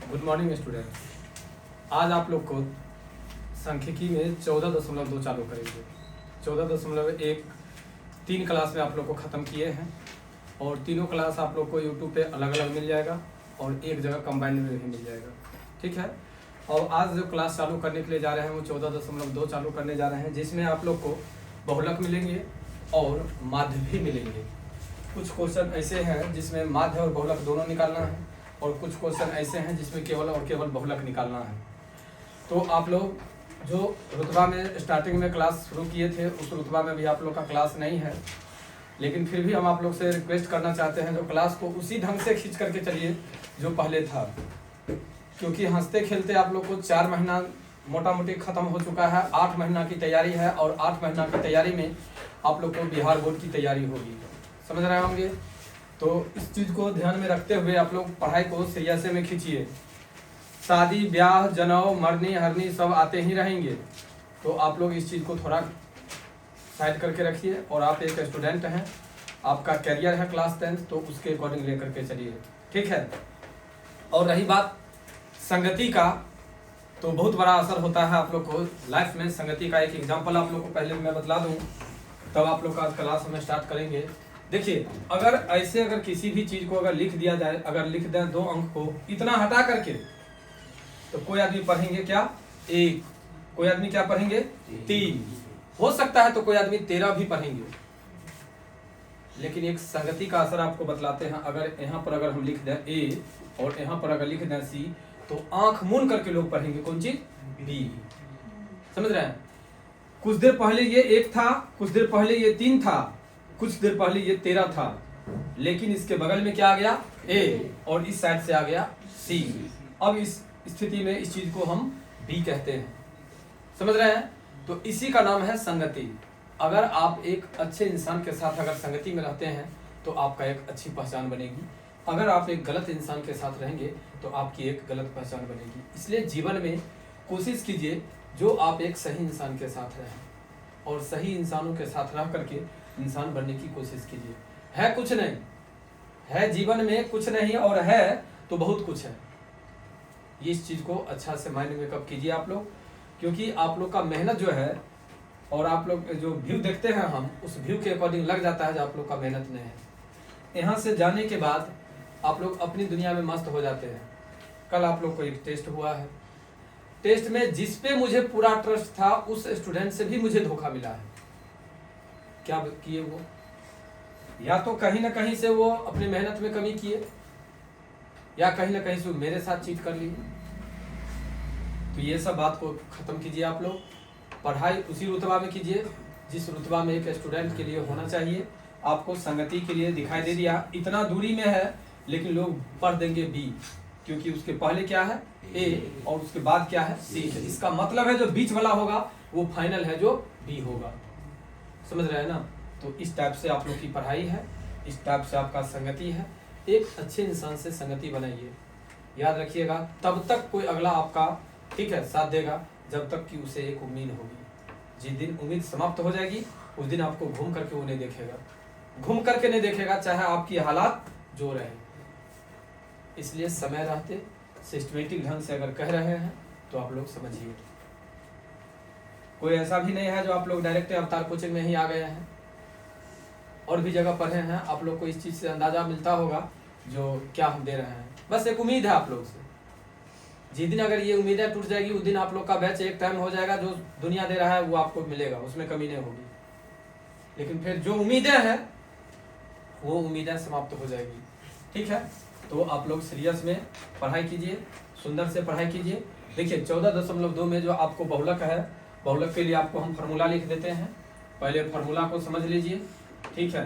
Good morning student. आज आप लोग को सांख्यिकी में 14.2 चालू करेंगे। 14.1 3 क्लास में आप लोग को ख़त्म किए हैं और तीनों क्लास आप लोग को यूट्यूब पे अलग अलग मिल जाएगा और एक जगह कंबाइंड में भी मिल जाएगा। ठीक है। और आज जो क्लास चालू करने के लिए जा रहे हैं वो 14.2 चालू करने जा रहे हैं, जिसमें आप लोग को बहुलक मिलेंगे और माध्य भी मिलेंगे। कुछ क्वेश्चन ऐसे हैं जिसमें माध्य और बहुलक दोनों निकालना है और कुछ क्वेश्चन ऐसे हैं जिसमें केवल और केवल बहुलक निकालना है। तो आप लोग जो रुतबा में स्टार्टिंग में क्लास शुरू किए थे उस रुतबा में भी आप लोग का क्लास नहीं है, लेकिन फिर भी हम आप लोग से रिक्वेस्ट करना चाहते हैं जो क्लास को उसी ढंग से खींच करके चलिए जो पहले था, क्योंकि हंसते खेलते आप लोग को 4 महीना मोटा मोटी ख़त्म हो चुका है। 8 महीना की तैयारी है और 8 महीना की तैयारी में आप लोग को बिहार बोर्ड की तैयारी होगी, समझ रहे होंगे। तो इस चीज़ को ध्यान में रखते हुए आप लोग पढ़ाई को सीरियस में खींचिए। शादी ब्याह जनेऊ मरनी हरनी सब आते ही रहेंगे, तो आप लोग इस चीज़ को थोड़ा साइड करके रखिए। और आप एक स्टूडेंट हैं, आपका कैरियर है क्लास 10, तो उसके अकॉर्डिंग लेकर के चलिए, ठीक है। और रही बात संगति का, तो बहुत बड़ा असर होता है आप लोग को लाइफ में। संगति का एक एग्जाम्पल आप लोग को पहले मैं बतला दूँ, तब आप लोग का आज क्लास हमें स्टार्ट करेंगे। देखिए, अगर किसी भी चीज़ को अगर लिख दिया जाए, अगर लिख दें 2 अंक को इतना हटा करके, तो कोई आदमी पढ़ेंगे क्या 1, कोई आदमी क्या पढ़ेंगे 3, हो सकता है तो कोई आदमी 13 भी पढ़ेंगे। लेकिन एक संगति का असर आपको बतलाते हैं। अगर यहाँ पर अगर हम लिख दें A और यहाँ पर अगर लिख दें C, तो आंख मूंद करके लोग पढ़ेंगे कौन चीज B, समझ रहे हैं। कुछ देर पहले ये 1 था, कुछ देर पहले ये 3 था, कुछ देर पहले ये 13 था, लेकिन इसके बगल में क्या आ गया A और इस साइड से आ गया C। अब इस स्थिति में इस चीज को हम B कहते हैं, समझ रहे हैं। तो इसी का नाम है संगति। अगर आप एक अच्छे इंसान के साथ अगर संगति में रहते हैं तो आपका एक अच्छी पहचान बनेगी। अगर आप एक गलत इंसान के साथ रहेंगे तो आपकी एक गलत पहचान बनेगी। इसलिए जीवन में कोशिश कीजिए जो आप एक सही इंसान के साथ रहें और सही इंसानों के साथ रह करके इंसान बनने की कोशिश कीजिए। है कुछ नहीं, है जीवन में कुछ नहीं, और है तो बहुत कुछ है। ये इस चीज़ को अच्छा से माइंड में कब कीजिए आप लोग, क्योंकि आप लोग का मेहनत जो है और आप लोग जो व्यू देखते हैं हम उस व्यू के अकॉर्डिंग लग जाता है जो आप लोग का मेहनत नहीं है। यहाँ से जाने के बाद आप लोग अपनी दुनिया में मस्त हो जाते हैं। कल आप लोग को एक टेस्ट हुआ है, टेस्ट में जिस पे मुझे पूरा ट्रस्ट था उस स्टूडेंट से भी मुझे धोखा मिला है। क्या किए वो, या तो कहीं ना कहीं से वो अपनी मेहनत में कमी किए, या कहीं ना कहीं से मेरे साथ चीट कर लिए। तो ये सब बात को खत्म कीजिए। आप लोग पढ़ाई उसी रुतबा में कीजिए जिस रुतबा में एक स्टूडेंट के लिए होना चाहिए। आपको संगति के लिए दिखाई दे दिया इतना दूरी में है, लेकिन लोग पढ़ देंगे B, क्योंकि उसके पहले क्या है A और उसके बाद क्या है C है। इसका मतलब है जो बीच वाला होगा वो फाइनल है जो B होगा, समझ रहे हैं ना। तो इस टाइप से आप लोग की पढ़ाई है, इस टाइप से आपका संगति है। एक अच्छे इंसान से संगति बनाइए, याद रखिएगा। तब तक कोई अगला आपका ठीक है साथ देगा जब तक कि उसे एक उम्मीद होगी। जिस दिन उम्मीद समाप्त हो जाएगी उस दिन आपको घूम करके वो नहीं देखेगा, घूम करके नहीं देखेगा, चाहे आपकी हालात जो रहे। इसलिए समय रहते सिस्टमेटिक ढंग से अगर कह रहे हैं तो आप लोग समझिए। कोई ऐसा भी नहीं है जो आप लोग डायरेक्ट अवतार कोचिंग में ही आ गए हैं, और भी जगह पढ़े हैं। आप लोग को इस चीज़ से अंदाजा मिलता होगा जो क्या हम दे रहे हैं। बस एक उम्मीद है आप लोग से, जिस दिन अगर ये उम्मीदें टूट जाएगी उस दिन आप लोग का बैच एक टाइम हो जाएगा। जो दुनिया दे रहा है वो आपको मिलेगा, उसमें कमी नहीं होगी। लेकिन फिर जो उम्मीदें हैं वो उम्मीदें समाप्त हो जाएगी, ठीक है। तो आप लोग सीरियस में पढ़ाई कीजिए, सुंदर से पढ़ाई कीजिए। देखिए 14.2 में जो आपको बहुलक है, बहुलक के लिए आपको हम फार्मूला लिख देते हैं। पहले फार्मूला को समझ लीजिए, ठीक है।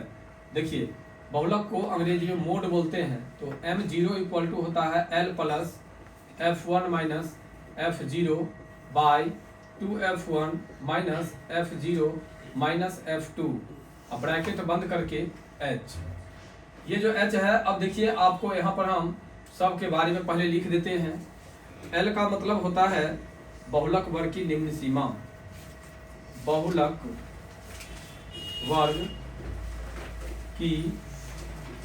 देखिए बहुलक को अंग्रेजी में मोड बोलते हैं। तो M0 इक्वल टू होता है L plus F1 minus F0 by 2F1 minus F0 minus F2, अब ब्रैकेट बंद करके H। ये जो H है, अब देखिए आपको यहाँ पर हम सब के बारे में पहले लिख देते हैं। L का मतलब होता है बहुलक वर्ग की निम्न सीमा, बहुलक वर्ग की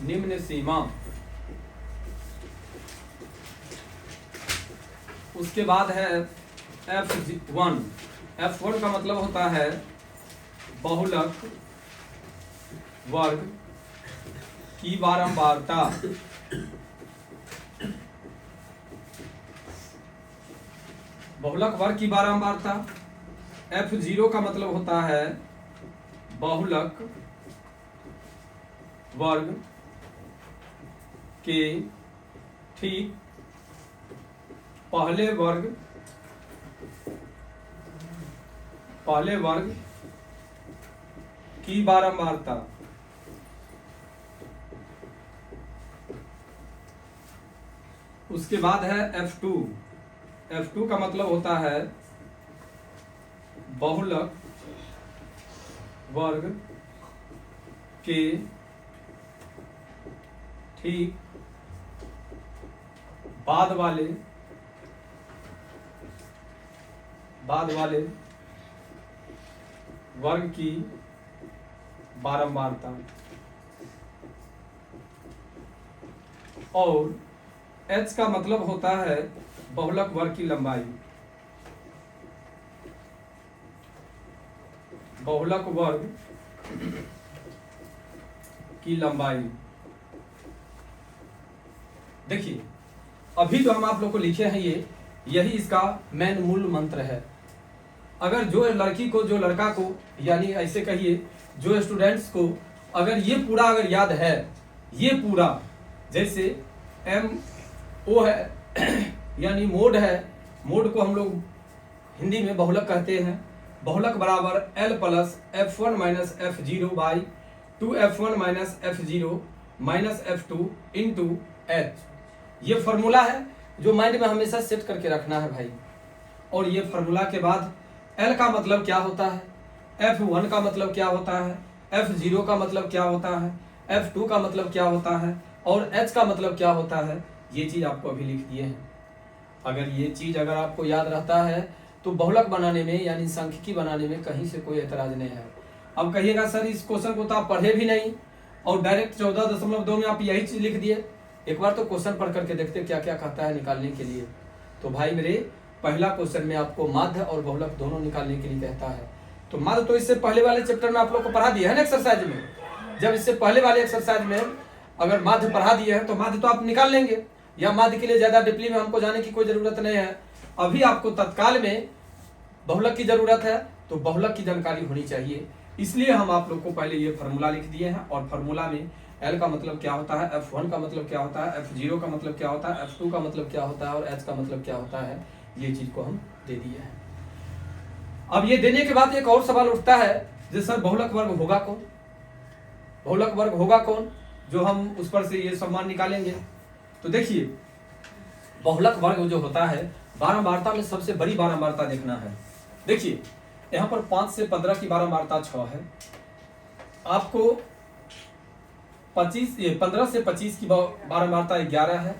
निम्न सीमा। उसके बाद है F1। F1 का मतलब होता है बहुलक वर्ग की बारंबारता। बहुलक वर्ग की बारंबारता। F0 का मतलब होता है बहुलक वर्ग के ठीक पहले वर्ग की बारंबारता। उसके बाद है F2। F2 का मतलब होता है बहुलक वर्ग के ठीक बाद वाले वर्ग की बारंबारता। और H का मतलब होता है बहुलक वर्ग की लंबाई। बहुलक वर्ग की लंबाई। देखिए अभी जो हम आप लोग को लिखे हैं यही इसका मेन मूल मंत्र है। अगर जो लड़की को, जो लड़का को, यानी ऐसे कहिए जो स्टूडेंट्स को अगर ये पूरा अगर याद है, ये पूरा जैसे MO है यानी मोड है, मोड को हम लोग हिंदी में बहुलक कहते हैं। बहुलक बराबर L plus F1 minus F0 by 2F1 minus F0 minus F2 into H। ये फॉर्मूला है जो माइंड में हमेशा सेट करके रखना है भाई। और ये फॉर्मूला के बाद L का मतलब क्या होता है, F1 का मतलब क्या होता है, F0 का मतलब क्या होता है, F2 का मतलब क्या होता है और H का मतलब क्या होता है, ये चीज आपको अभी लिख दिए हैं। अगर ये चीज अगर आपको याद रहता है तो बहुलक बनाने में यानी सांख्यिकी बनाने में कहीं से कोई एतराज नहीं है। अब कहिएगा सर इस क्वेश्चन को तो आप पढ़े भी नहीं और डायरेक्ट 14.2 में आप यही चीज लिख दिए। एक बार तो क्वेश्चन पढ़ करके देखते क्या क्या कहता है निकालने के लिए। तो भाई मेरे पहला क्वेश्चन में आपको माध्य और बहुलक दोनों निकालने के लिए कहता है। तो माध्य तो इससे पहले वाले चैप्टर में आप लोग को पढ़ा दिया है ना एक्सरसाइज में। जब इससे पहले वाले एक्सरसाइज में अगर माध्य पढ़ा दिए हैं तो माध्य तो आप निकाल लेंगे, या माध्य के लिए ज्यादा डीपली में हमको जाने की कोई जरूरत नहीं है। अभी आपको तत्काल में बहुलक की जरूरत है, तो बहुलक की जानकारी होनी चाहिए। इसलिए हम आप लोग को पहले ये फार्मूला लिख दिए हैं और फार्मूला में L का मतलब क्या होता है, F1 का मतलब क्या होता है, F0 का मतलब क्या होता है, F2 का मतलब क्या होता है और H का मतलब क्या होता है, ये चीज को हम दे दिए हैं। अब ये देने के बाद एक और सवाल उठता है जो सर बहुलक वर्ग होगा कौन, बहुलक वर्ग होगा कौन, जो हम उस पर से ये सम्मान निकालेंगे। तो देखिए बहुलक वर्ग जो होता है बारंबारता में सबसे बड़ी बारंबारता देखना है। देखिए यहाँ पर 5 से 15 की बारंबारता 6 है, आपको 15 से 25 की बारंबारता 11 है,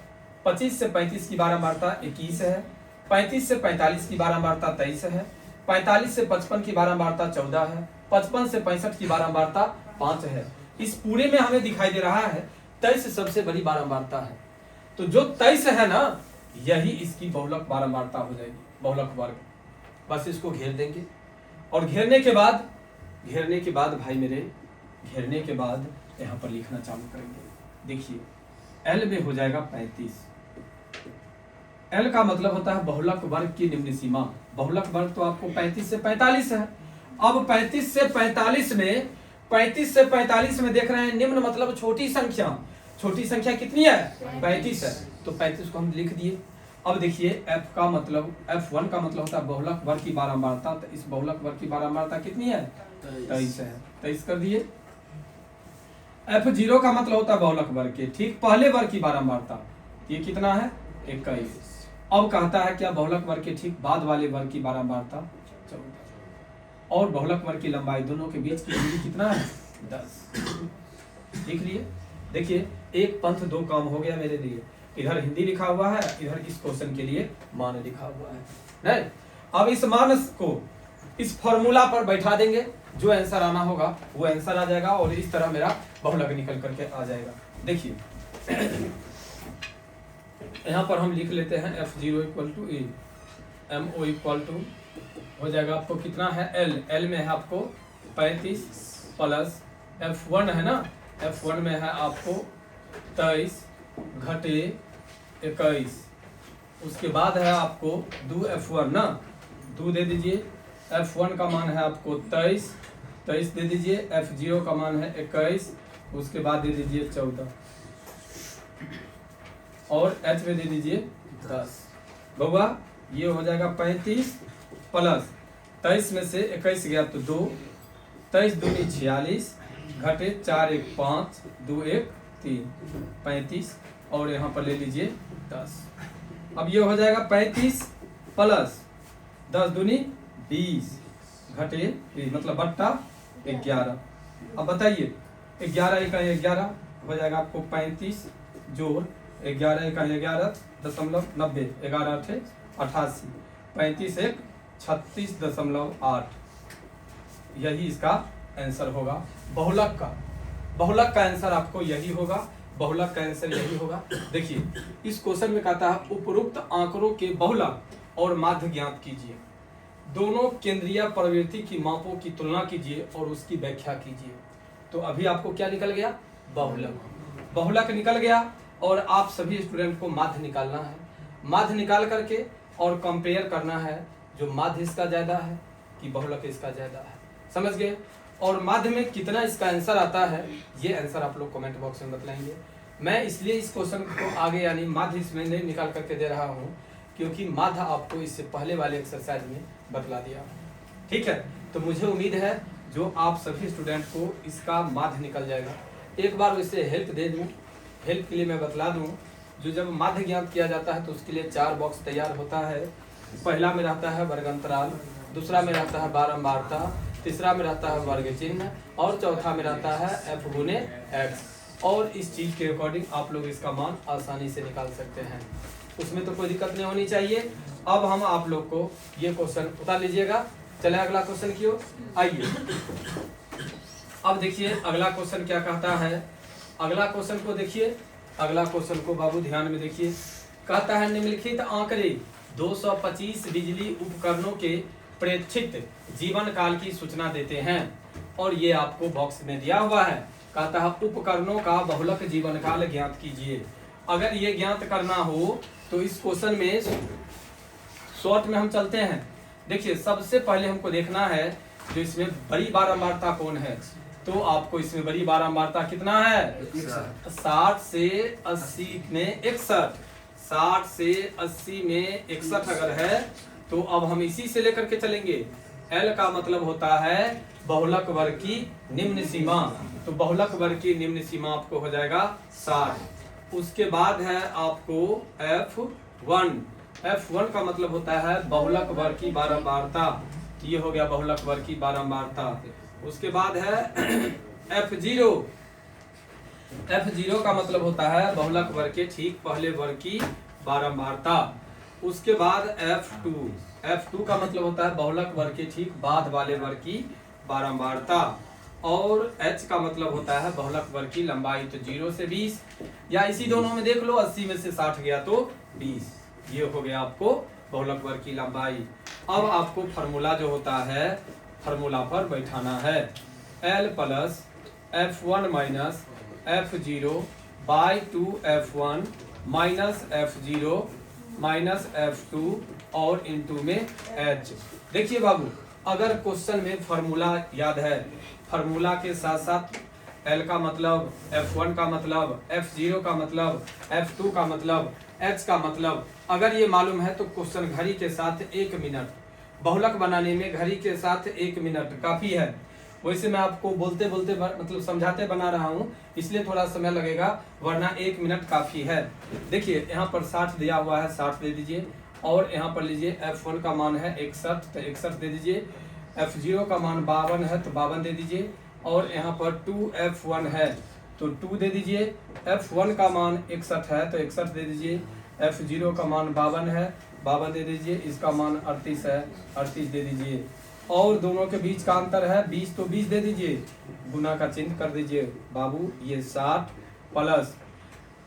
25 से 35 की बारंबारता 21 है, 35 से 45 की बारंबारता 23 है, 45 से 55 की बारंबारता 14 है, 55 से 65 की बारंबारता 5 है। इस पूरे में हमें दिखाई दे रहा है 23 सबसे बड़ी बारंबारता है। तो जो 23 है ना, यही इसकी बहुलक बारंबारता हो जाएगी, बहुलक वर्ग। बस इसको घेर देंगे और घेरने के बाद भाई मेरे घेरने के बाद यहाँ पर लिखना चालू करेंगे। देखिए L में हो जाएगा 35। L का मतलब होता है बहुलक वर्ग की निम्न सीमा। बहुलक वर्ग तो आपको 35 से 45 है। अब 35 से 45 में देख रहे हैं निम्न मतलब छोटी संख्या। छोटी संख्या कितनी है, 35 है। तो 35 को हम लिख दिए। अब देखिए F1 का मतलब होता है बहुलक वर्ग की बारंबारता। तो इस बहुलक वर्ग की बारंबारता कितनी है, 23 है। 23 कर दिए। F0 का मतलब होता है बहुलक वर्ग के ठीक पहले वर्ग की बारंबारता, ये कितना है, 21। अब कहता है क्या बहुलक वर्ग के ठीक बाद वाले वर्ग की बारंबारता 14 और बहुलक वर्ग की लंबाई, दोनों के बीच की दूरी कितना है, 10। लिख लिए। देखिए एक पंथ दो काम हो गया मेरे लिए। इधर हिंदी लिखा हुआ है, इधर इस क्वेश्चन के लिए मान लिखा हुआ है नहीं। अब इस मान को इस फॉर्मूला पर बैठा देंगे, जो आंसर आना होगा वो आंसर आ जाएगा और इस तरह मेरा बहुलक निकल करके आ जाएगा। देखिए यहाँ पर हम लिख लेते हैं F0 equal to E, MO equal to हो जाएगा आपको कितना है L में है आपको 35 प्लस F1 है ना, F1 में है आपको 23 घटे 21, उसके बाद है आपको 2 F1 ना, 2 दे दीजिए, F1 का मान है आपको 23 दे दीजिए, F0 का मान है 21, उसके बाद दे दीजिए 14 और H में दे दीजिए 10। बउआ ये हो जाएगा 35 प्लस 23 में से 21 गया तो 2, 23 दूनी 46 घटे 4 1 5 2 1 3 35 और यहाँ पर ले लीजिए 10। अब ये हो जाएगा 35 प्लस 10 दूनी 20 घटे 20 मतलब बट्टा 11। अब बताइए 11 एक 11 हो जाएगा आपको 35 जोड़ 11 एक 11.90 11 8 88 35 एक 36.8, यही इसका आंसर होगा। बहुलक का आंसर आपको यही होगा, बहुलक का आंसर यही होगा। देखिए इस क्वेश्चन में कहता है उपरोक्त आंकड़ों के बहुलक और माध्य ज्ञात कीजिए, दोनों केंद्रीय प्रवृत्ति की मापों की तुलना कीजिए और उसकी व्याख्या कीजिए। तो अभी आपको क्या निकल गया, बहुलक निकल गया और आप सभी स्टूडेंट को माध्य निकालना है। माध्य निकाल करके और कंपेयर करना है, जो माध्य इसका ज्यादा है कि बहुलक इसका ज्यादा है, समझ गए। और माध्य में कितना इसका आंसर आता है, ये आंसर आप लोग कमेंट बॉक्स में बतलाएंगे। मैं इसलिए इस क्वेश्चन को आगे यानी माध्य इसमें नहीं निकाल करके दे रहा हूँ, क्योंकि माध्य आपको इससे पहले वाले एक्सरसाइज में बतला दिया, ठीक है। तो मुझे उम्मीद है जो आप सभी स्टूडेंट को इसका माध्य निकल जाएगा। एक बार वैसे हेल्प दे दूँ, हेल्प के लिए मैं बतला दूँ, जो जब माध्य ज्ञात किया जाता है तो उसके लिए 4 बॉक्स तैयार होता है। पहला में रहता है वर्गांतराल, दूसरा में रहता है बारंबारता, तीसरा में रहता है वर्ग चिन्ह और चौथा में रहता है F गुने X। और इस चीज के अकॉर्डिंग आप लोग इसका मान आसानी से निकाल सकते हैं, उसमें तो कोई दिक्कत नहीं होनी चाहिए। अब हम आप लोग को ये क्वेश्चन उतार लीजिएगा। चले अगला क्वेश्चन की ओर आइए। अब देखिए अगला क्वेश्चन क्या कहता है। अगला क्वेश्चन को देखिए, अगला क्वेश्चन को बाबू ध्यान में देखिए। कहता है निम्नलिखित आंकड़े 225 बिजली उपकरणों के प्रेक्षित जीवन काल की सूचना देते हैं, और ये आपको बॉक्स में दिया हुआ है। कहता है उपकरणों का बहुलक जीवन काल ज्ञात कीजिए। अगर ये ज्ञात करना हो तो इस क्वेश्चन में शॉर्ट में हम चलते हैं। देखिए सबसे पहले हमको देखना है जो इसमें बड़ी बारंबारता कौन है। तो आपको इसमें बड़ी बारंबारता कितना है, 60 से 80 में 61, 60 से 80 में 61 अगर है तो अब हम इसी से लेकर के चलेंगे। L का मतलब होता है बहुलक वर्ग की निम्न सीमा, तो बहुलक वर्ग की निम्न सीमा आपको हो जाएगा 60। उसके बाद है आपको F1 का मतलब होता है बहुलक वर्ग की बारंबारता, ये हो गया बहुलक वर्ग की बारंबारता। उसके बाद है F0 का मतलब होता है बहुलक वर्ग के ठीक पहले वर्ग की बारंबारता। उसके बाद F2 का मतलब होता है बहुलक वर्ग के ठीक बाद वाले वर्ग की बारंबारता। और H का मतलब होता है बहुलक वर्ग की लंबाई, तो 0 से 20 या इसी दोनों में देख लो, 80 में से 60 गया तो 20, ये हो गया आपको बहुलक वर्ग की लंबाई। अब आपको फार्मूला जो होता है फार्मूला पर बैठाना है। L plus F1 minus F0 by 2F1 minus F0 minus F2 और इंटू में H। देखिए बाबू अगर क्वेश्चन में फार्मूला याद है, फार्मूला के साथ साथ L का मतलब, F1 का मतलब, F0 का मतलब, F2 का मतलब, H का मतलब अगर ये मालूम है तो क्वेश्चन घड़ी के साथ 1 मिनट, बहुलक बनाने में घड़ी के साथ 1 मिनट काफी है। वैसे मैं आपको बोलते बोलते मतलब समझाते बना रहा हूँ, इसलिए थोड़ा समय लगेगा, वरना 1 मिनट काफी है। देखिए यहाँ पर 60 दिया हुआ है, 60 दे दीजिए। और यहाँ पर लीजिए F1 का मान है 61, तो 61 दे दीजिए। F0 का मान 52 है तो 52 दे दीजिए। और यहाँ पर 2F1 है तो 2 दे दीजिए। F1 का मान 61 है तो 61 दे दीजिए। F0 का मान 52 है, 52 दे दीजिए। इसका मान 38 है, 38 दे दीजिए। और दोनों के बीच का अंतर है 20, तो 20 दे दीजिए। गुना का चिन्ह कर दीजिए बाबू। ये 60 प्लस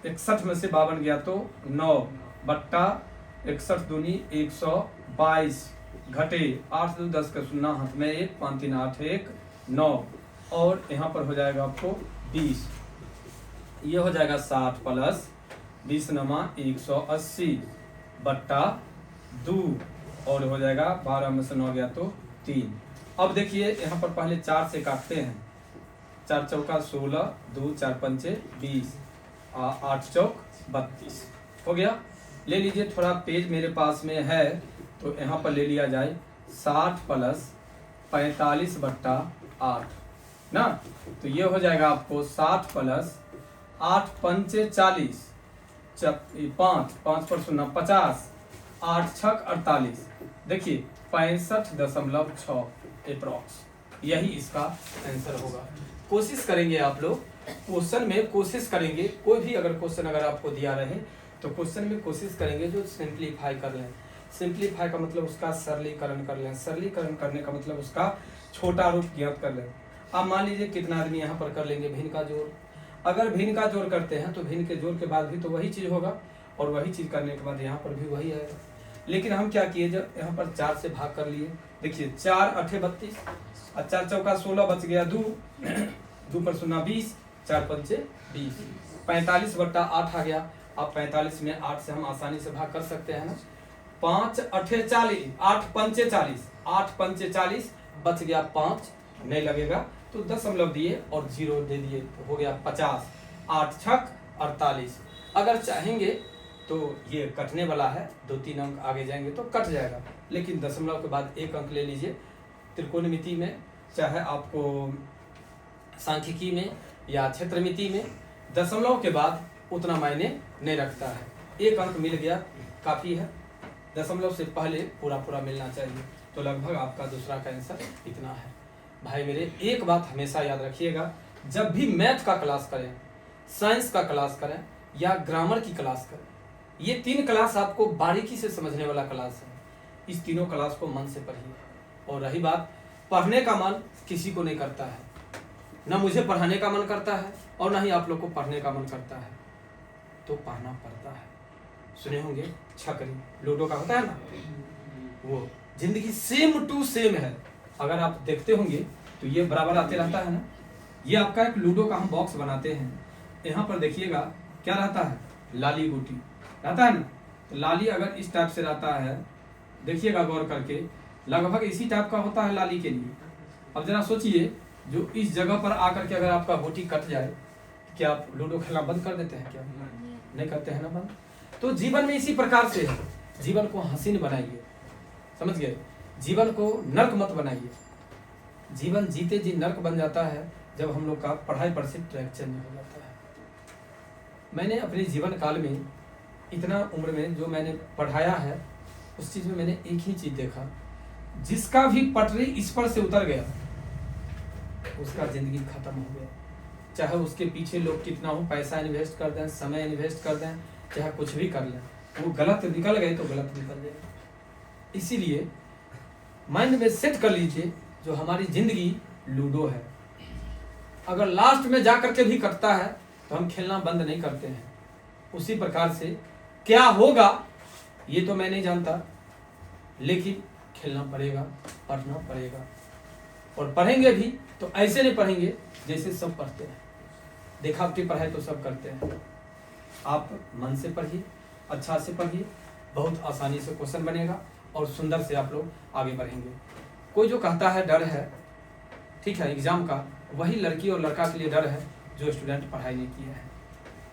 61 में से 52 गया तो 9, बट्टा 61 दूनी 122 घटे 8 2 10 का 0 हाथ में 1 5 3 8 1 9 और यहाँ पर हो जाएगा आपको 20। ये हो जाएगा 60 प्लस 20 नमा 180 बट्टा 2 और हो जाएगा 12 में से 9 गया तो 3। अब देखिए यहाँ पर पहले 4 से काटते हैं। 4 चौका 16 2 4 पंचे 20 8 चौक 32 हो गया। ले लीजिए, थोड़ा पेज मेरे पास में है तो यहाँ पर ले लिया जाए 60 प्लस 45 बट्टा 8 ना, तो ये हो जाएगा आपको 60 प्लस 8 पंचे 40 5 पर 0 50 8 छक 48। देखिए 65.6 अप्रॉक्स, यही इसका आंसर होगा। कोशिश करेंगे आप लोग, क्वेश्चन में कोशिश करेंगे, कोई भी अगर क्वेश्चन अगर आपको दिया रहे तो क्वेश्चन में कोशिश करेंगे जो सिंप्लीफाई कर लें। सिंप्लीफाई का मतलब उसका सरलीकरण कर लें, सरलीकरण करने का मतलब उसका छोटा रूप ज्ञात कर लें। अब मान लीजिए कितना आदमी यहाँ पर कर लेंगे भिन्न का जोड़। अगर भिन्न का जोड़ करते हैं तो भिन्न के जोड़ के बाद भी तो वही चीज़ होगा और वही चीज़ करने के बाद यहाँ पर भी वही आएगा। लेकिन हम क्या किए, जब यहाँ पर 4 से भाग कर लिए, देखिए 4 8 32 और 4 चौका 16 बच गया 2 2 पर 0 20 4 पंचे 20 45 बट्टा 8 आ गया। अब 45 में 8 से हम आसानी से भाग कर सकते हैं ना। 5 8 40 8 पंचे 40 8 पंचे 40 बच गया 5 नहीं लगेगा तो दशमलव दिए और 0 दे दिए तो हो गया 50 8 छक 48। अगर चाहेंगे तो ये कटने वाला है, 2-3 अंक आगे जाएंगे तो कट जाएगा, लेकिन दशमलव के बाद 1 अंक ले लीजिए। त्रिकोणमिति में चाहे आपको सांख्यिकी में या क्षेत्रमिति में दशमलव के बाद उतना मायने नहीं रखता है। 1 अंक मिल गया काफ़ी है, दशमलव से पहले पूरा पूरा मिलना चाहिए। तो लगभग आपका दूसरा का आंसर इतना है। भाई मेरे एक बात हमेशा याद रखिएगा, जब भी मैथ का क्लास करें, साइंस का क्लास करें या ग्रामर की क्लास करें, ये 3 क्लास आपको बारीकी से समझने वाला क्लास है। इस तीनों क्लास को मन से पढ़िए। और रही बात, पढ़ने का मन किसी को नहीं करता है, ना मुझे पढ़ाने का मन करता है और ना ही आप लोग को पढ़ने का मन करता है, तो पढ़ना पड़ता है। सुने होंगे छकरी, लूडो का होता है ना, वो जिंदगी सेम टू सेम है। अगर आप देखते होंगे तो ये बराबर आते रहता है ना। ये आपका एक लूडो का हम बॉक्स बनाते हैं, यहाँ पर देखिएगा क्या रहता है, लाली गोटी रहता है ना। तो लाली अगर इस टाइप से रहता है, देखिएगा गौर करके, लगभग इसी टाइप का होता है लाली के लिए। अब जरा सोचिए, जो इस जगह पर आकर के अगर आपका गोटी कट जाए, क्या आप लूडो खेलना बंद कर देते हैं? क्या नहीं करते हैं ना बंद। तो जीवन में इसी प्रकार से है, जीवन को हसीन बनाइए, समझ गए, जीवन को नर्क मत बनाइए। जीवन जीते जी नर्क बन जाता है जब हम लोग का पढ़ाई पर से ट्रैक चेंज हो जाता है। मैंने अपने जीवन काल में, इतना उम्र में जो मैंने पढ़ाया है, उस चीज़ में मैंने एक ही चीज़ देखा, जिसका भी पटरी इस पर से उतर गया उसका ज़िंदगी ख़त्म हो गया। चाहे उसके पीछे लोग कितना हो, पैसा इन्वेस्ट कर दें, समय इन्वेस्ट कर दें, चाहे कुछ भी कर लें, वो गलत निकल गए तो गलत निकल जाए। इसीलिए माइंड में सेट कर लीजिए, जो हमारी ज़िंदगी लूडो है, अगर लास्ट में जा करके भी कटता है तो हम खेलना बंद नहीं करते हैं। उसी प्रकार से क्या होगा ये तो मैं नहीं जानता, लेकिन खेलना पड़ेगा, पढ़ना पड़ेगा, और पढ़ेंगे भी तो ऐसे नहीं पढ़ेंगे जैसे सब पढ़ते हैं। दिखावटी पढ़ाई तो सब करते हैं। आप मन से पढ़िए, अच्छा से पढ़िए, बहुत आसानी से क्वेश्चन बनेगा और सुंदर से आप लोग आगे बढ़ेंगे। कोई जो कहता है डर है, ठीक है, एग्जाम का, वही लड़की और लड़का के लिए डर है जो स्टूडेंट पढ़ाई नहीं किया है।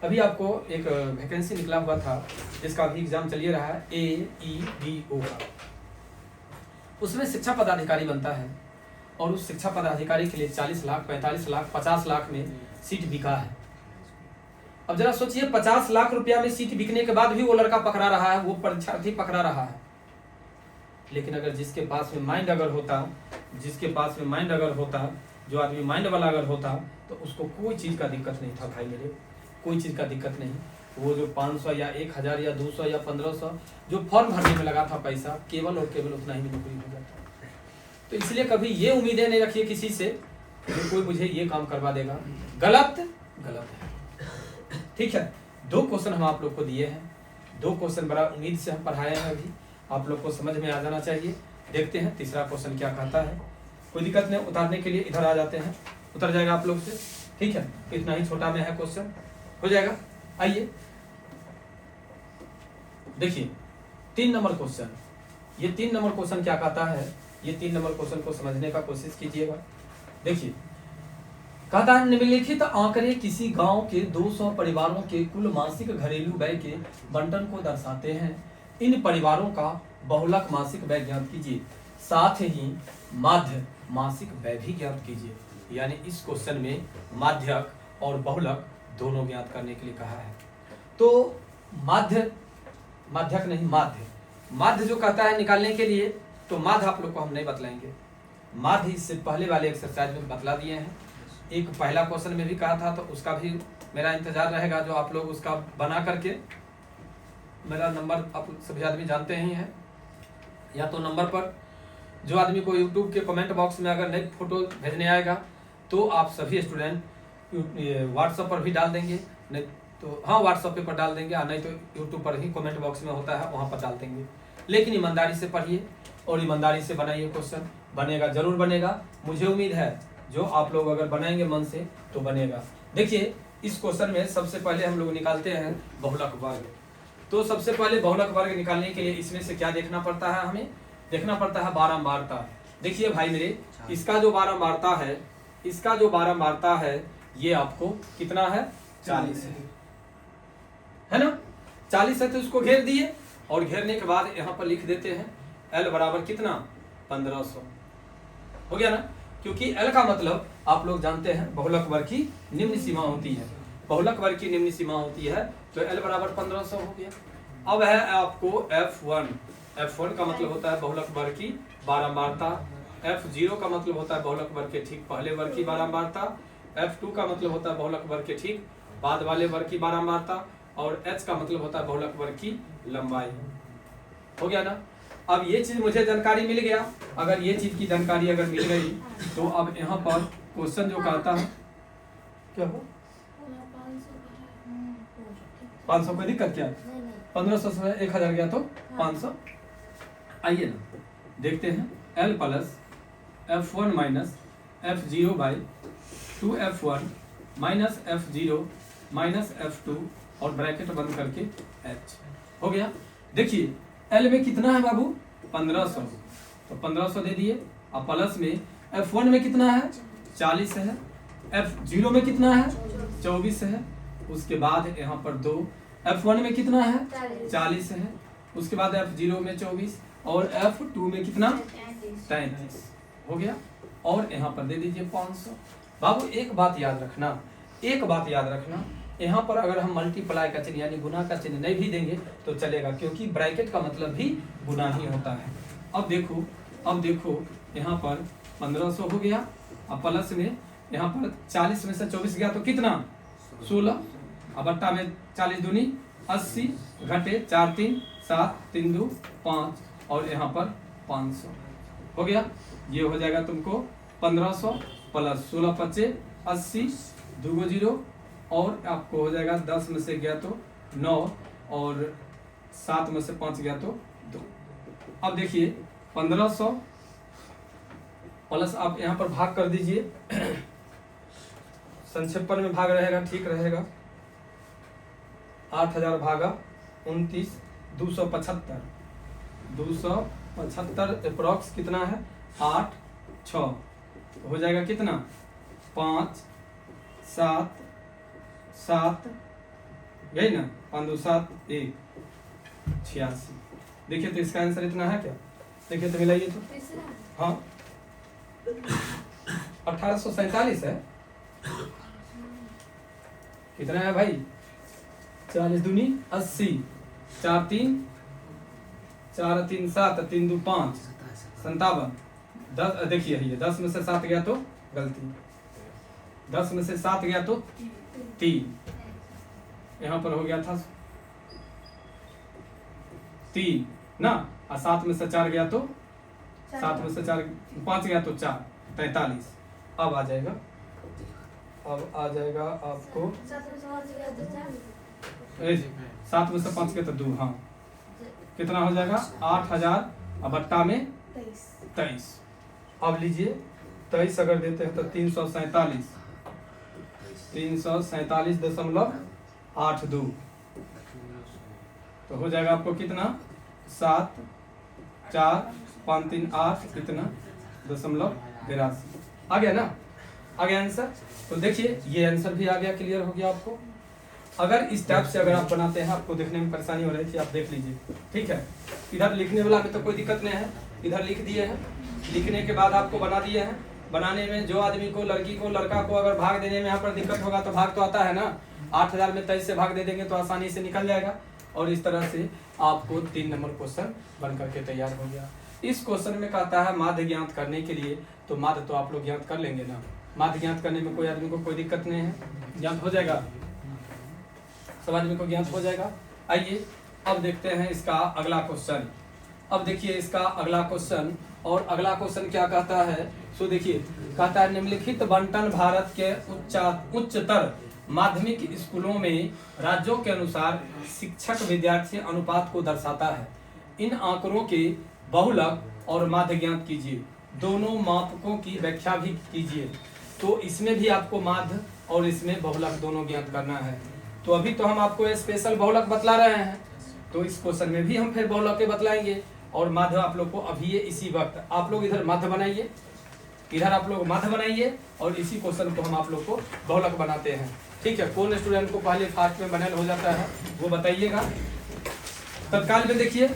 अभी आपको एक वैकेंसी निकला हुआ था जिसका अभी एग्जाम चलिए रहा है, AEDO का। उसमें शिक्षा पदाधिकारी बनता है और उस शिक्षा पदाधिकारी के लिए 40 लाख, 45 लाख, 50 लाख में सीट बिका है। अब जरा सोचिए, 50 लाख रुपया में सीट बिकने के बाद भी वो लड़का पकड़ा रहा है, वो परीक्षार्थी पकड़ा रहा है। लेकिन अगर जिसके पास में माइंड अगर होता, जिसके पास में माइंड अगर होता, जो आदमी माइंड वाला अगर होता, तो उसको कोई चीज़ का दिक्कत नहीं था भाई मेरे, कोई चीज़ का दिक्कत नहीं। वो जो 500 या 1000 या 200 या 1500 जो फॉर्म भरने में लगा था पैसा, केवल और केवल उतना ही नौकरी हो जाता। तो इसलिए कभी ये उम्मीदें नहीं रखिए किसी से कि कोई मुझे ये काम करवा देगा। गलत गलत है, ठीक है। 2 क्वेश्चन हम आप लोग को दिए हैं, 2 क्वेश्चन बड़ा उम्मीद से हम पढ़ाए हैं, अभी आप लोग को समझ में आ जाना चाहिए। देखते हैं तीसरा क्वेश्चन क्या कहता है। कोई दिक्कत नहीं, उतारने के लिए इधर आ जाते हैं, उतर जाएगा आप लोग से, ठीक है। इतना ही छोटा में है क्वेश्चन, हो जाएगा। आइए देखिए 3 नंबर क्वेश्चन। ये 3 नंबर क्वेश्चन क्या कहता है, ये 3 नंबर क्वेश्चन को समझने का कोशिश कीजिएगा। देखिए कहता है निम्नलिखित आंकड़े किसी गांव के 200 परिवारों के कुल मासिक घरेलू व्यय के बंटन को दर्शाते हैं। इन परिवारों का बहुलक मासिक व्यय ज्ञात कीजिए, साथ ही माध्य मासिक व्यय भी ज्ञात कीजिए। यानी इस क्वेश्चन में माध्यक और बहुलक दोनों ज्ञात करने के लिए कहा है। तो माध्यक नहीं, माध्य जो कहता है निकालने के लिए, तो माध्य आप लोग को हम नहीं बतलाएंगे। माध्य इससे पहले वाले एक्सरसाइज में बतला दिए हैं। एक पहला क्वेश्चन में भी कहा था, तो उसका भी मेरा इंतजार रहेगा, जो आप लोग उसका बना करके, मेरा नंबर आप सभी आदमी जानते ही हैं, या तो नंबर पर जो आदमी को यूट्यूब के कमेंट बॉक्स में अगर नहीं फोटो भेजने आएगा तो आप सभी स्टूडेंट व्हाट्सएप पर भी डाल देंगे, नहीं तो हाँ व्हाट्सएप पर डाल देंगे, नहीं तो यूट्यूब पर ही कमेंट बॉक्स में होता है वहाँ पर डाल देंगे। लेकिन ईमानदारी से पढ़िए और ईमानदारी से बनाइए क्वेश्चन, बनेगा जरूर बनेगा, मुझे उम्मीद है। जो आप लोग अगर बनाएंगे मन से तो बनेगा। देखिए इस क्वेश्चन में सबसे पहले हम लोग निकालते हैं बहुलक वर्ग। तो सबसे पहले बहुलक वर्ग निकालने के लिए इसमें से क्या देखना पड़ता है, हमें देखना पड़ता है बारंबारता। देखिए भाई मेरे, इसका जो बारंबारता है, इसका जो बारंबारता है ये आपको कितना है, 40 है ना। 40 है तो उसको घेर दिए, और घेरने के बाद यहाँ पर लिख देते हैं L बराबर कितना, 1500 हो गया ना। क्योंकि L का मतलब आप लोग जानते हैं बहुलक वर्ग की निम्न सीमा होती है, बहुलक वर्ग की निम्न सीमा होती है, तो L बराबर 1500 हो गया। अब है आपको F1 का मतलब होता है बहुलक वर्ग की बारंबारता, F0 का मतलब होता है बहुलक वर्ग के ठीक पहले वर्ग की बारंबारता, F2 का मतलब होता है बहुलक वर्ग के ठीक बाद वाले वर्ग की बारंबारता, और H का मतलब होता है बहुलक वर्ग की लंबाई। हो गया ना। अब ये चीज मुझे जानकारी मिल गया, अगर ये चीज की जानकारी अगर मिल गई तो अब यहाँ पर क्वेश्चन जो कहता है क्या हो 500 कोई दिक्कत क्या, 1500 से 1000 गया तो 500। आइए ना देखते हैं, L plus F1 minus F0 by 2F1 minus F0 minus F2 और ब्रैकेट बंद करके H हो गया। देखिए L में कितना है बाबू, 1500, तो 1500 दे दिए। अब प्लस में F1 में कितना है, 40 है, F0 में कितना है, 24 है, उसके बाद यहाँ पर 2, F1 में कितना है, 40 है, उसके बाद F0 में 24 और F2 में कितना, 33 हो गया। और यहाँ पर दे दीजिए 500। बाबू एक बात याद रखना, एक बात याद रखना, यहाँ पर अगर हम मल्टीप्लाई का चिन्ह यानी गुना का चिन्ह नहीं भी देंगे तो चलेगा, क्योंकि ब्रैकेट का मतलब भी गुना ही होता है। अब देखो यहाँ पर 1500 हो गया, अब प्लस में यहाँ पर 40 में से 24 गया तो कितना, 16, अब अट्टा में 40 दूनी 80, घटे 4 3 7 3 2 5 और यहाँ पर 500 हो गया। ये हो जाएगा तुमको 1500 प्लस 16 25 80 2 0 और आपको हो जाएगा 10 में से गया तो 9 और 7 में से 5 गया तो 2। अब देखिए 1500 प्लस आप यहाँ पर भाग कर दीजिए, संक्षेपण में भाग रहेगा, ठीक रहेगा। 8000 भागा 29 275 अप्रॉक्स कितना है, 8 6 हो जाएगा कितना, 5 7 7 यही ना, 5 2 7 1 86। देखिए तो इसका आंसर इतना है क्या, देखिए तो मिलाइए तो, हाँ 1847 है। कितना है भाई, 40 दूनी 80, 4 3 4 3 7 3 2 5 57। 10 देखिए ये 10 में से 7 गया तो गलती, 10 में से 7 गया तो 3, यहाँ पर हो गया था 3 ना, और 7 में से 4 गया तो 7 में से 4 5 गया तो 4 43। अब आ जाएगा आपको 7 में से 5 के तो 2, हाँ कितना हो जाएगा 8000 और बट्टा में 23। अब लीजिए 23 अगर देते हैं तो 347.82 तो हो जाएगा आपको कितना 7 4 5 3 8 कितना 0.82 आ गया ना, आ गया आंसर। तो देखिए ये आंसर भी आ गया, क्लियर हो गया आपको। अगर इस टाइप से अगर आप बनाते हैं, आपको देखने में परेशानी हो रही थी, आप देख लीजिए, ठीक है। इधर लिखने वाला में तो कोई दिक्कत नहीं है, इधर लिख दिए हैं, लिखने के बाद आपको बना दिए हैं। बनाने में जो आदमी को, लड़की को, लड़का को अगर भाग देने में यहाँ पर दिक्कत होगा तो भाग तो आता है ना, 8000 में 23 से भाग दे देंगे तो आसानी से निकल जाएगा। और इस तरह से आपको 3 नंबर क्वेश्चन बन करके तैयार हो गया। इस क्वेश्चन में कहता है माध्य ज्ञात करने के लिए, तो माध्य तो आप लोग ज्ञात कर लेंगे ना, माध्य ज्ञात करने में कोई आदमी को कोई दिक्कत नहीं है, ज्ञात हो जाएगा, सब आदमी को ज्ञात हो जाएगा। आइए अब देखते हैं इसका अगला क्वेश्चन। अब देखिए इसका अगला क्वेश्चन, और अगला क्वेश्चन क्या कहता है, सो देखिए कहता है निम्नलिखित बंटन भारत के उच्चतर माध्यमिक स्कूलों में राज्यों के अनुसार शिक्षक विद्यार्थी अनुपात को दर्शाता है। इन आंकड़ों के बहुलक और माध्य ज्ञात कीजिए, दोनों मापकों की व्याख्या भी कीजिए। तो इसमें भी आपको माध्य और इसमें बहुलक दोनों ज्ञात करना है। तो अभी तो हम आपको स्पेशल बहुलक बतला रहे हैं, तो इस क्वेश्चन में भी हम फिर बहुलक के बतलाएंगे, और माध्य आप लोग को अभी ये इसी वक्त आप लोग इधर माध्य बनाइए, इधर आप लोग माध्य बनाइए, और इसी क्वेश्चन को हम आप लोग को बहुलक बनाते हैं, ठीक है। कौन स्टूडेंट को पहले फास्ट में बनल हो जाता है वो बताइएगा। तत्काल में देखिए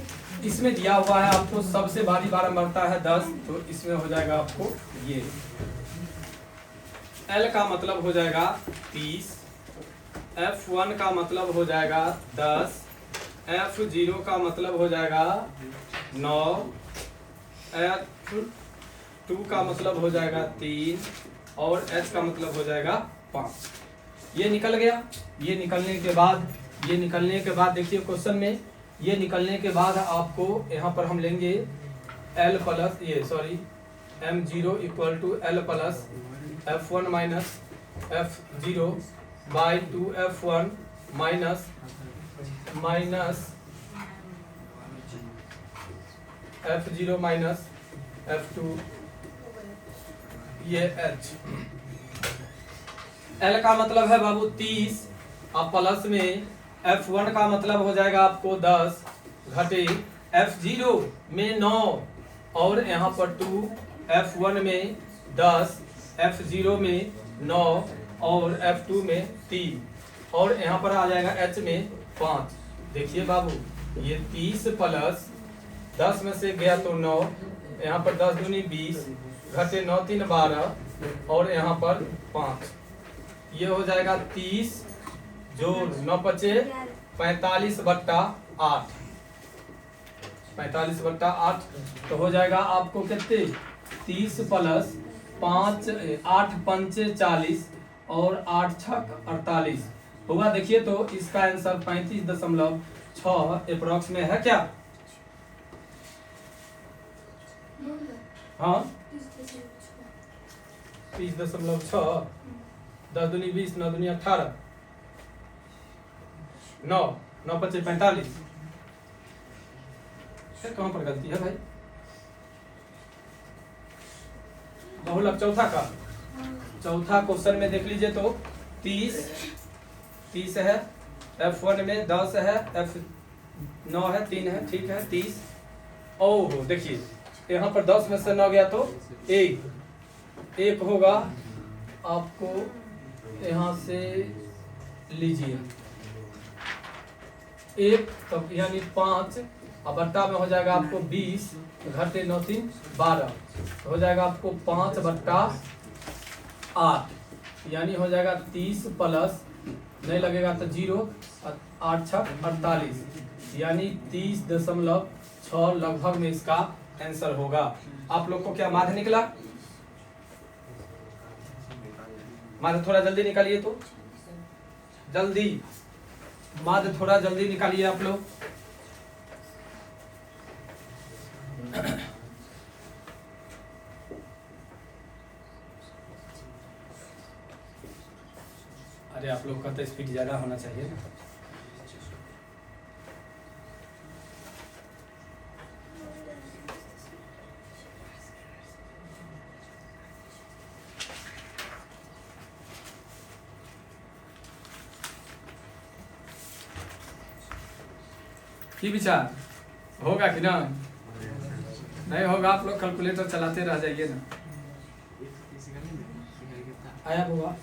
इसमें दिया हुआ है आपको सबसे भारी बारंबारता है 10, तो इसमें हो जाएगा आपको ये L का मतलब हो जाएगा 30, F1 का मतलब हो जाएगा 10, F0 का मतलब हो जाएगा 9, F2 का मतलब हो जाएगा 3 और H का मतलब हो जाएगा 5। ये निकल गया। ये निकलने के बाद देखिए क्वेश्चन में ये निकलने के बाद आपको यहाँ पर हम लेंगे L plus M0 equal to L plus F1 minus F0 by 2F1 minus F0 minus F2 ये H। L का मतलब है बाबू 30 और प्लस में F1 का मतलब हो जाएगा आपको 10 घटे F0 में 9 और यहाँ पर 2, F1 में 10, F0 में 9 और F2 में 3 और यहाँ पर आ जाएगा H में 5। देखिए बाबू ये 30 प्लस 10 में से गया तो 9, यहाँ पर 10 दूनी 20 घटे 9 3 12 और यहाँ पर 5, ये हो जाएगा 30 जो 9 बचे 45/8, 45/8 तो हो जाएगा आपको कितने 30 प्लस 5 8 5 40 और 8 6 48 होगा। देखिए तो इसका आंसर 35.6 अप्रोक्स में है क्या? हाँ 30.6, 10 दूनी 20, 9 दूनी 18, 9 9 5 45। कहाँ पर गलती है भाई? बहुलक चौथा क्वेश्चन में देख लीजिए तो 30 है, F1 में 10 है, F9 है, 3 है, ठीक है 30। ओह देखिए यहाँ पर 10 में से 9 गया तो एक होगा आपको, यहाँ से लीजिए 1 तब यानी 5 और बट्टा में हो जाएगा आपको 20 घटे 9 3 12 हो जाएगा आपको 5/8 यानी हो जाएगा 30 प्लस नहीं लगेगा तो 0 8 6 48 यानी 30.6 लगभग में इसका आंसर होगा। आप लोग को क्या माध्य निकला? माध्य थोड़ा जल्दी निकालिए तो, जल्दी माध्य थोड़ा जल्दी निकालिए आप लोग। अरे आप लोग का तो स्पीड ज्यादा होना चाहिए ना। की विचार होगा कि ना? नहीं होगा आप लोग कैलकुलेटर चलाते रह जाइए ना। आया बुआ